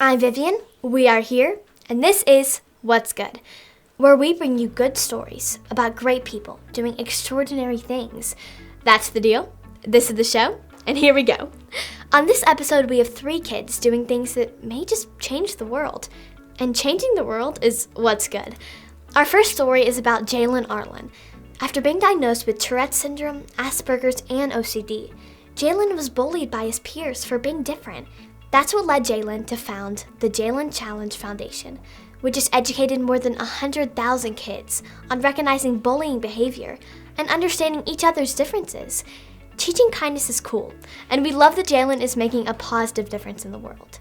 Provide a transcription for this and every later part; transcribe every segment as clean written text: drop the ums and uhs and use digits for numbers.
I'm Vivian, we are here, and this is What's Good, where we bring you good stories about great people doing extraordinary things. That's the deal. This is the show, and here we go. On this episode, we have 3 kids doing things that may just change the world. And changing the world is what's good. Our first story is about Jalen Arlen. After being diagnosed with Tourette's syndrome, Asperger's, and OCD, Jalen was bullied by his peers for being different. That's what led Jalen to found the Jalen Challenge Foundation, which has educated more than 100,000 kids on recognizing bullying behavior and understanding each other's differences. Teaching kindness is cool, and we love that Jalen is making a positive difference in the world.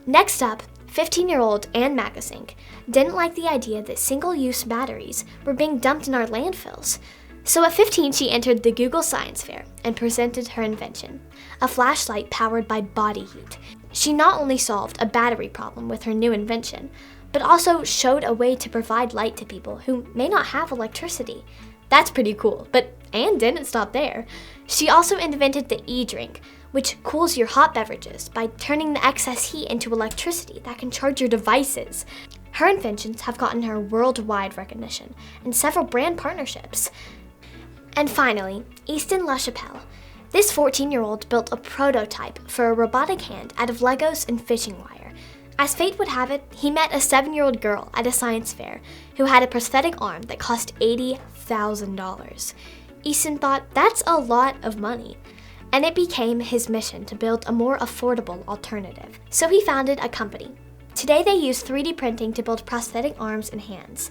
Next up, 15-year-old Ann Magasink didn't like the idea that single-use batteries were being dumped in our landfills. So at 15, she entered the Google Science Fair and presented her invention, a flashlight powered by body heat. She not only solved a battery problem with her new invention, but also showed a way to provide light to people who may not have electricity. That's pretty cool, but Anne didn't stop there. She also invented the e-drink, which cools your hot beverages by turning the excess heat into electricity that can charge your devices. Her inventions have gotten her worldwide recognition and several brand partnerships. And finally, Easton LaChapelle. This 14-year-old built a prototype for a robotic hand out of Legos and fishing wire. As fate would have it, he met a 7-year-old girl at a science fair who had a prosthetic arm that cost $80,000. Easton thought that's a lot of money, and it became his mission to build a more affordable alternative. So he founded a company. Today they use 3D printing to build prosthetic arms and hands,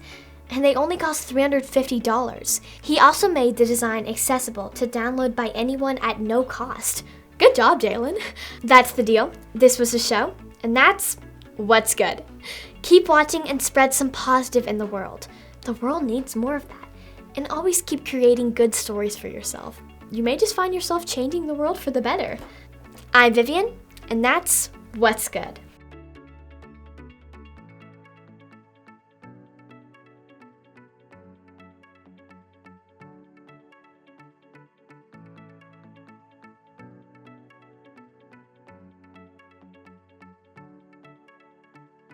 and they only cost $350. He also made the design accessible to download by anyone at no cost. Good job, Jalen. That's the deal. This was the show, and that's what's good. Keep watching and spread some positive in the world. The world needs more of that. And always keep creating good stories for yourself. You may just find yourself changing the world for the better. I'm Vivian, and that's what's good.